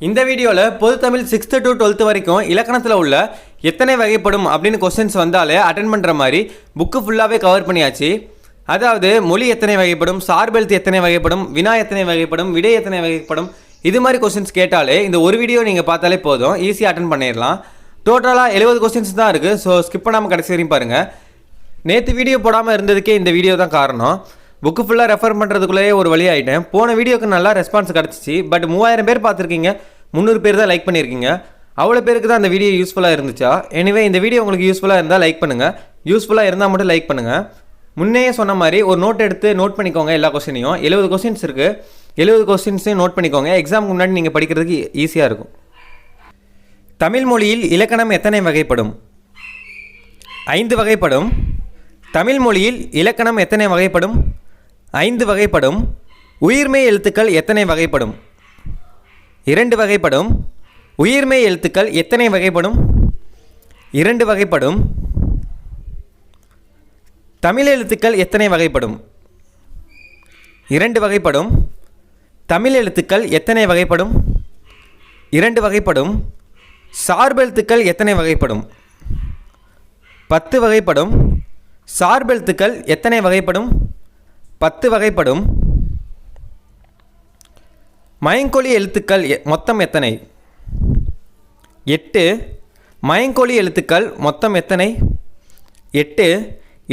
இந்த வீடியோவில் பொது தமிழ் 6th to 12th வரைக்கும் இலக்கணத்தில் உள்ள எத்தனை வகைப்படும் அப்படின்னு கொஸ்டின்ஸ் வந்தாலே அட்டென்ட் பண்ணுற மாதிரி புக்கு ஃபுல்லாகவே கவர் பண்ணியாச்சு. அதாவது மொழி எத்தனை வகைப்படும், சார்பெழுத்து எத்தனை வகைப்படும், வினா எத்தனை வகைப்படும், விடை எத்தனை வகைப்படும், இது மாதிரி கொஸ்டின்ஸ் கேட்டாலே இந்த ஒரு வீடியோ நீங்கள் பார்த்தாலே போதும், ஈஸியாக அட்டென்ட் பண்ணிடலாம். டோட்டலாக 70 கொஸ்டின்ஸ் தான் இருக்குது. ஸோ ஸ்கிப் பண்ணாமல் கடைசி வரையும் பாருங்கள். நேற்று வீடியோ போடாமல் இருந்ததுக்கே இந்த வீடியோ தான் காரணம். புக்கு ஃபுல்லாக ரெஃபர் பண்ணுறதுக்குள்ளேயே ஒரு வழி ஆகிட்டேன். போன வீடியோக்கு நல்லா ரெஸ்பான்ஸ் கிடச்சிச்சு. பட் 3000 பேர் பார்த்துருக்கீங்க, 300 பேர் தான் லைக் பண்ணியிருக்கீங்க. அவ்வளோ பேருக்கு தான் அந்த வீடியோ யூஸ்ஃபுல்லாக இருந்துச்சா? எனிவே இந்த வீடியோ உங்களுக்கு யூஸ்ஃபுல்லாக இருந்தால் லைக் பண்ணுங்கள். யூஸ்ஃபுல்லாக இருந்தால் மட்டும் லைக் பண்ணுங்கள். முன்னே சொன்ன மாதிரி ஒரு நோட் எடுத்து நோட் பண்ணிக்கோங்க. எல்லா கொஸ்டினையும் 70 கொஸ்டின்ஸ் இருக்குது. 70 கொஸ்டின்ஸையும் நோட் பண்ணிக்கோங்க. எக்ஸாமுக்கு முன்னாடி நீங்கள் படிக்கிறதுக்கு ஈஸியாக இருக்கும். தமிழ் மொழியில் இலக்கணம் எத்தனை வகைப்படும்? 5 வகைப்படும். தமிழ் மொழியில் இலக்கணம் எத்தனை வகைப்படும்? 5 வகைப்படும். உயிர்மெய் எழுத்துக்கள் எத்தனை வகைப்படும்? 2 வகைப்படும். உயிர்மெய் எழுத்துக்கள் எத்தனை வகைப்படும்? 2 வகைப்படும். தமிழ் எழுத்துக்கள் எத்தனை வகைப்படும்? 2 வகைப்படும். தமிழ் எழுத்துக்கள் எத்தனை வகைப்படும்? 2 வகைப்படும். சார்பெழுத்துக்கள் எத்தனை வகைப்படும்? 10 வகைப்படும். சார்பெழுத்துக்கள் எத்தனை வகைப்படும்? 10 வகைப்படும். மயங்கொலி எழுத்துக்கள் மொத்தம் எத்தனை? 8. மயங்கொலி எழுத்துக்கள் மொத்தம் எத்தனை? 8.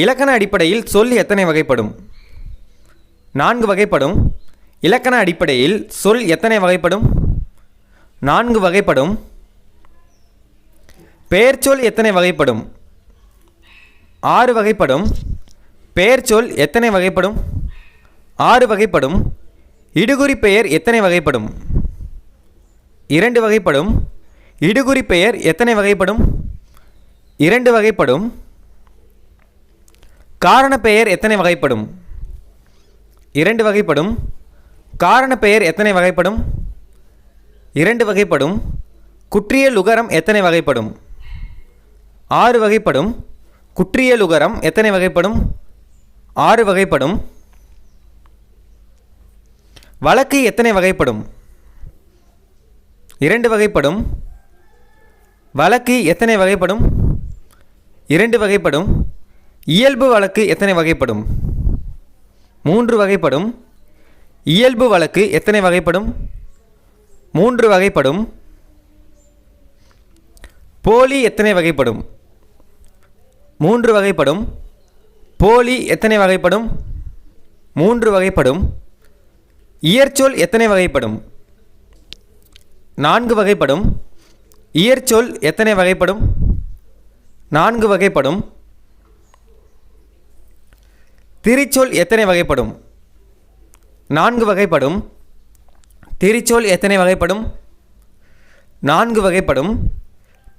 இலக்கண அடிப்படையில் சொல் எத்தனை வகைப்படும்? 4 வகைப்படும். இலக்கண அடிப்படையில் சொல் எத்தனை வகைப்படும்? 4 வகைப்படும். பெயர்ச்சொல் எத்தனை வகைப்படும்? 6 வகைப்படும். பெயர்ச்சொல் எத்தனை வகைப்படும்? 6 வகைப்படும். இடுகுறி பெயர் எத்தனை வகைப்படும்? 2 வகைப்படும். இடுகுறி பெயர் எத்தனை வகைப்படும்? 2 வகைப்படும். காரண பெயர் எத்தனை வகைப்படும்? 2 வகைப்படும். காரண பெயர் எத்தனை வகைப்படும்? 2 வகைப்படும். குற்றியல் உகரம் எத்தனை வகைப்படும்? 6 வகைப்படும். குற்றியல் உகரம் எத்தனை வகைப்படும்? 6 வகைப்படும். வழக்கு எத்தனை வகைப்படும்? 2 வகைப்படும். வழக்கு எத்தனை வகைப்படும்? 2 வகைப்படும். இயல்பு வழக்கு எத்தனை வகைப்படும்? 3 வகைப்படும். இயல்பு வழக்கு எத்தனை வகைப்படும்? 3 வகைப்படும். போலி எத்தனை வகைப்படும்? 3 வகைப்படும். போலி எத்தனை வகைப்படும்? 3 வகைப்படும். இயற்சொல் எத்தனை வகைப்படும்? 4 வகைப்படும். இயற்சொல் எத்தனை வகைப்படும்? 4 வகைப்படும். திரிச்சொல் எத்தனை வகைப்படும்? 4 வகைப்படும். திரிச்சொல் எத்தனை வகைப்படும்? 4 வகைப்படும்.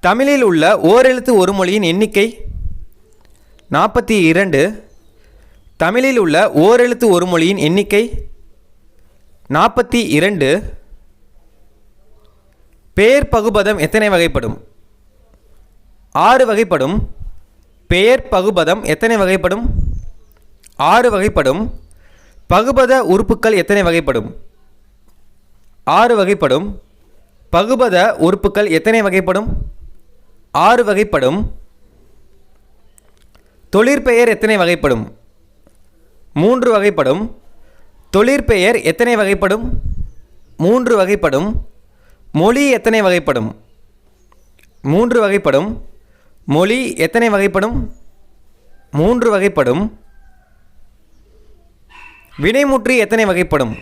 தமிழில் உள்ள ஓரெழுத்து ஒரு மொழியின் எண்ணிக்கை 42. தமிழில் உள்ள ஓரெழுத்து ஒரு மொழியின் எண்ணிக்கை 42. பெயர் பகுபதம் எத்தனை வகைப்படும்? 6 வகைப்படும். பெயர் பகுபதம் எத்தனை வகைப்படும்? 6 வகைப்படும். பகுபத உறுப்புக்கள் எத்தனை வகைப்படும்? 6 வகைப்படும். பகுபத உறுப்புக்கள் எத்தனை வகைப்படும்? 6 வகைப்படும். தொழிற்பெயர் எத்தனை வகைப்படும்? 3 வகைப்படும். தொழிற்பெயர் எத்தனை வகைப்படும்? 3 வகைப்படும். மொழி எத்தனை வகைப்படும்? 3 வகைப்படும். மொழி எத்தனை வகைப்படும்? 3 வகைப்படும். வினைமுற்று எத்தனை வகைப்படும்?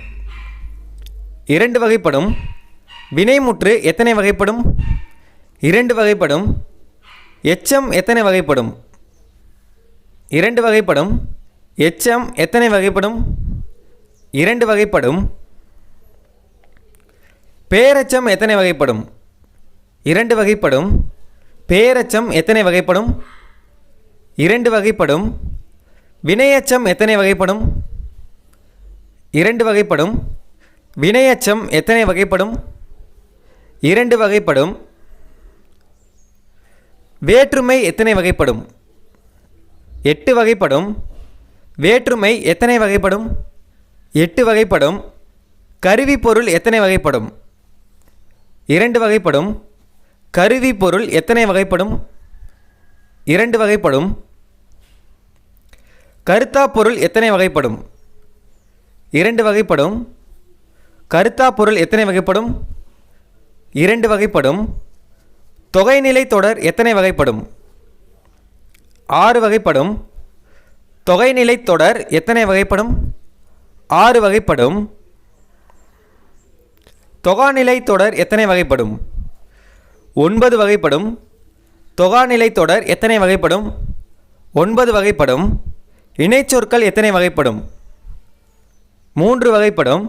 2 வகைப்படும். வினைமுற்று எத்தனை வகைப்படும்? 2 வகைப்படும். எச்சம் எத்தனை வகைப்படும்? 2 வகைப்படும். எச்சம் எத்தனை வகைப்படும்? 2 வகைப்படும். பேரெச்சம் எத்தனை வகைப்படும்? 2 வகைப்படும். பேரெச்சம் எத்தனை வகைப்படும்? 2 வகைப்படும். வினையச்சம் எத்தனை வகைப்படும்? 2 வகைப்படும். வினையச்சம் எத்தனை வகைப்படும்? 2 வகைப்படும். வேற்றுமை எத்தனை வகைப்படும்? 8 வகைப்படும். வேற்றுமை எத்தனை வகைப்படும்? 8 வகைப்படும். கருவி பொருள் எத்தனை வகைப்படும்? 2 வகைப்படும். கருவி பொருள் எத்தனை வகைப்படும்? 2 வகைப்படும். கருத்தா பொருள் எத்தனை வகைப்படும்? 2 வகைப்படும். கருத்தா பொருள் எத்தனை வகைப்படும்? 2 வகைப்படும். தொகைநிலை தொடர் எத்தனை வகைப்படும்? 6 வகைப்படும். தொகைநிலை தொடர் எத்தனை வகைப்படும்? 6 வகைப்படும். தொகாநிலை தொடர் எத்தனை வகைப்படும்? 9 வகைப்படும். தொகாநிலை தொடர் எத்தனை வகைப்படும்? 9 வகைப்படும். இணைச்சொற்கள் எத்தனை வகைப்படும்? 3 வகைப்படும்.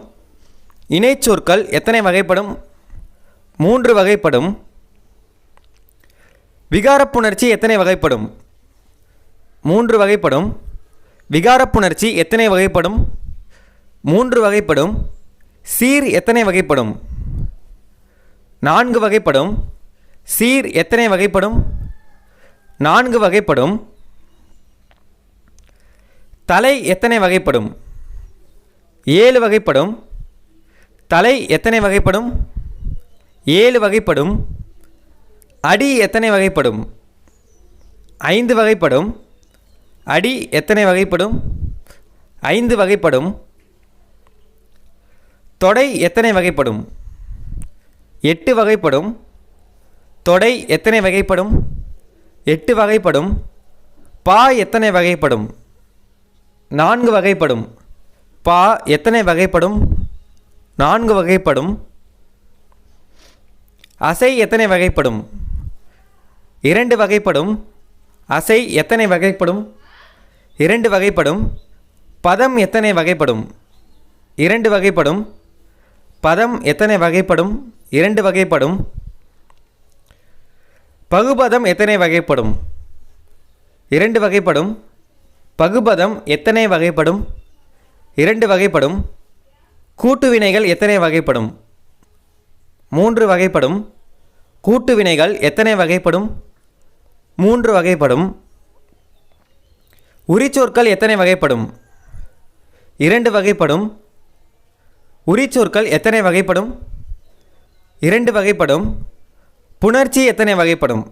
இணைச்சொற்கள் எத்தனை வகைப்படும்? 3 வகைப்படும். விகாரப்புணர்ச்சி எத்தனை வகைப்படும்? 3 வகைப்படும். விகாரப்புணர்ச்சி எத்தனை வகைப்படும்? 3 வகைப்படும். சீர் எத்தனை வகைப்படும்? 4 வகைப்படும். சீர் எத்தனை வகைப்படும்? 4 வகைப்படும். தலை எத்தனை வகைப்படும்? 7 வகைப்படும். தலை எத்தனை வகைப்படும்? 7 வகைப்படும். அடி எத்தனை வகைப்படும்? 5 வகைப்படும். அடி எத்தனை வகைப்படும்? 5 வகைப்படும். தொடை எத்தனை வகைப்படும்? 8 வகைப்படும். தொடை எத்தனை வகைப்படும்? 8 வகைப்படும். பா எத்தனை வகைப்படும்? 4 வகைப்படும். பா எத்தனை வகைப்படும்? 4 வகைப்படும். அசை எத்தனை வகைப்படும்? 2 வகைப்படும். அசை எத்தனை வகைப்படும்? 2 வகைப்படும். பதம் எத்தனை வகைப்படும்? 2 வகைப்படும். பதம் எத்தனை வகைப்படும்? 2 வகைப்படும். பகுபதம் எத்தனை வகைப்படும்? 2 வகைப்படும். பகுபதம் எத்தனை வகைப்படும்? 2 வகைப்படும். கூட்டு வினைகள் எத்தனை வகைப்படும்? 3 வகைப்படும். கூட்டு வினைகள் எத்தனை வகைப்படும்? 3 வகைப்படும். உரிச்சொற்கள் எத்தனை வகைப்படும்? 2 வகைப்படும். உரிச்சொற்கள் எத்தனை வகைப்படும்? 2 வகைப்படும். புணர்ச்சி எத்தனை வகைப்படும்?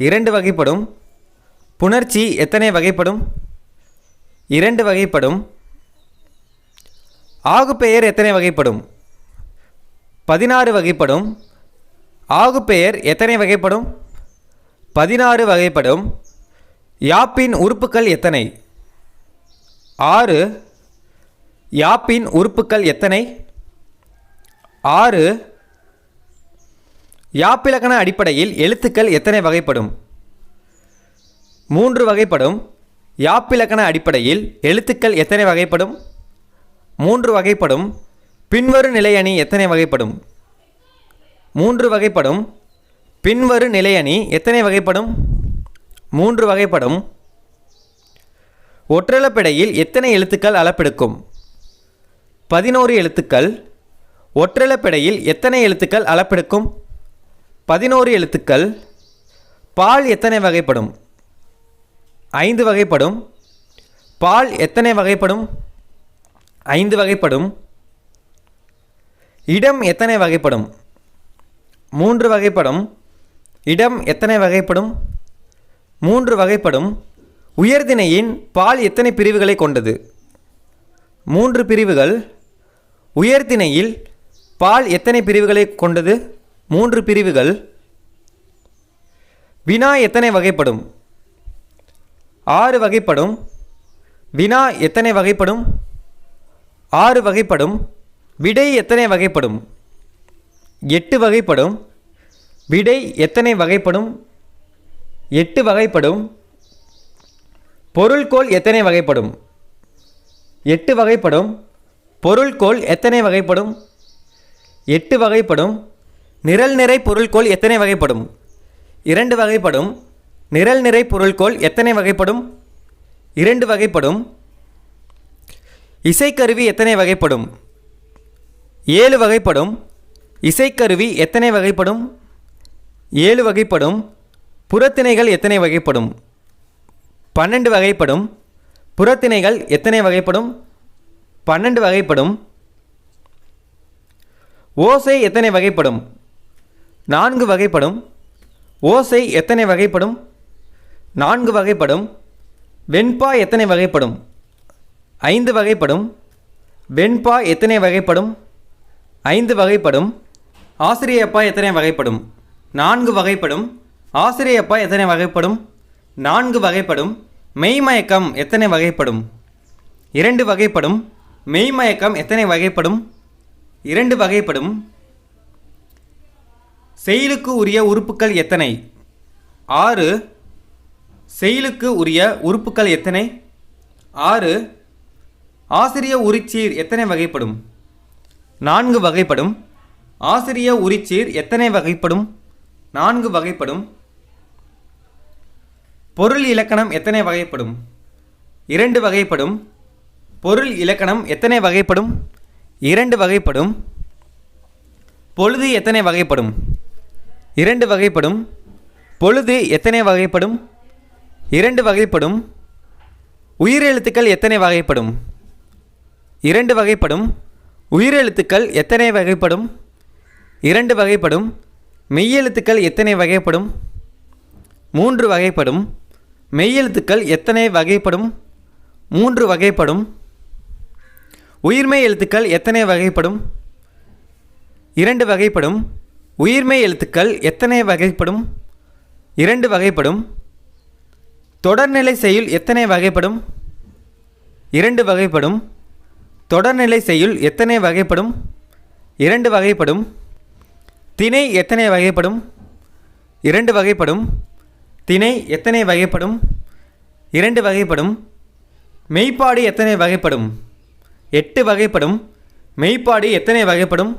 2 வகைப்படும். புணர்ச்சி எத்தனை வகைப்படும்? 2 வகைப்படும். ஆகுபெயர் எத்தனை வகைப்படும்? 16 வகைப்படும். ஆகுபெயர் எத்தனை வகைப்படும்? 16 வகைப்படும். யாப்பின் உறுப்புக்கள் எத்தனை? 6. யாப்பின் உறுப்புக்கள் எத்தனை? 6. யாப்பிலக்கண அடிப்படையில் எழுத்துக்கள் எத்தனை வகைப்படும்? 3 வகைப்படும். யாப்பிலக்கண அடிப்படையில் எழுத்துக்கள் எத்தனை வகைப்படும்? 3 வகைப்படும். பின்வரு நிலையணி எத்தனை வகைப்படும்? 3 வகைப்படும். பின்வரு நிலையணி எத்தனை வகைப்படும்? 3 வகைப்படும். ஒற்றளப்பிடையில் எத்தனை எழுத்துக்கள் அளப்பெடுக்கும்? 11 எழுத்துக்கள். ஒற்றளப்பிடையில் எத்தனை எழுத்துக்கள் அளப்பெடுக்கும்? 11 எழுத்துக்கள். பால் எத்தனை வகைப்படும்? 5 வகைப்படும். பால் எத்தனை வகைப்படும்? 5 வகைப்படும். இடம் எத்தனை வகைப்படும்? 3 வகைப்படும். இடம் எத்தனை வகைப்படும்? 3 வகைப்படும். உயர்திணையின் பால் எத்தனை பிரிவுகளை கொண்டது? 3 பிரிவுகள். உயர்திணையில் பால் எத்தனை பிரிவுகளை கொண்டது? 3 பிரிவுகள். வினா எத்தனை வகைப்படும்? 6 வகைப்படும். வினா எத்தனை வகைப்படும்? 6 வகைப்படும். விடை எத்தனை வகைப்படும்? 8 வகைப்படும். விடை எத்தனை வகைப்படும்? 8 வகைப்படும். பொருள்கோள் எத்தனை வகைப்படும்? 8 வகைப்படும். பொருள்கோள் எத்தனை வகைப்படும்? 8 வகைப்படும். நிரல் நிறை பொருள்கோள் எத்தனை வகைப்படும்? 2 வகைப்படும். நிரல் நிறை பொருள்கோள் எத்தனை வகைப்படும்? 2 வகைப்படும். இசைக்கருவி எத்தனை வகைப்படும்? 7 வகைப்படும். இசைக்கருவி எத்தனை வகைப்படும்? 7 வகைப்படும். புறத்திணைகள் எத்தனை வகைப்படும்? 12 வகைப்படும். புறத்திணைகள் எத்தனை வகைப்படும்? 12 வகைப்படும். ஓசை எத்தனை வகைப்படும்? 4 வகைப்படும். ஓசை எத்தனை வகைப்படும்? 4 வகைப்படும். வெண்பா எத்தனை வகைப்படும்? 5 வகைப்படும். வெண்பா எத்தனை வகைப்படும்? 5 வகைப்படும். ஆசிரியப்பா எத்தனை வகைப்படும்? 4 வகைப்படும். ஆசிரியப்பா எத்தனை வகைப்படும்? 4 வகைப்படும். மெய்மயக்கம் எத்தனை வகைப்படும்? 2 வகைப்படும். மெய்மயக்கம் எத்தனை வகைப்படும்? 2 வகைப்படும். செயலுக்கு உரிய உறுப்புக்கள் எத்தனை? 6. செயலுக்கு உரிய உறுப்புக்கள் எத்தனை? 6. ஆசிரிய உரிச்சீர் எத்தனை வகைப்படும்? 4 வகைப்படும். ஆசிரிய உரிச்சீர் எத்தனை வகைப்படும்? 4 வகைப்படும். பொருள் இலக்கணம் எத்தனை வகைப்படும்? 2 வகைப்படும். பொருள் இலக்கணம் எத்தனை வகைப்படும்? 2 வகைப்படும். பொழுது எத்தனை வகைப்படும்? 2 வகைப்படும். பொழுது எத்தனை வகைப்படும்? 2 வகைப்படும். உயிரெழுத்துக்கள் எத்தனை வகைப்படும்? 2 வகைப்படும். உயிரெழுத்துக்கள் எத்தனை வகைப்படும்? 2 வகைப்படும். மெய்யெழுத்துக்கள் எத்தனை வகைப்படும்? 3 வகைப்படும். மெய்யெழுத்துக்கள் எத்தனை வகைப்படும்? 3 வகைப்படும். உயிர்மெய் எழுத்துக்கள் எத்தனை வகைப்படும்? 2 வகைப்படும். உயிர்மெய் எழுத்துக்கள் எத்தனை வகைப்படும்? 2 வகைப்படும். தொடர்நிலை செய்யுள் எத்தனை வகைப்படும்? 2 வகைப்படும். தொடர்நிலை செய்யுள் எத்தனை வகைப்படும்? 2 வகைப்படும். திணை எத்தனை வகைப்படும்? 2 வகைப்படும். திணை எத்தனை வகைப்படும்? 2 வகைப்படும். மெய்ப்பாடு எத்தனை வகைப்படும்? 8 வகைப்படும். மெய்ப்பாடு எத்தனை வகைப்படும்?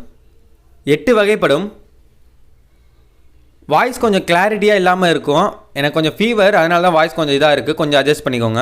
8 வகைப்படும். வாய்ஸ் கொஞ்சம் கிளாரிட்டியாக இல்லாமல் இருக்கும். எனக்கு கொஞ்சம் ஃபீவர், அதனால தான் வாய்ஸ் கொஞ்சம் இதாக இருக்குது. கொஞ்சம் அட்ஜஸ்ட் பண்ணிக்கோங்க.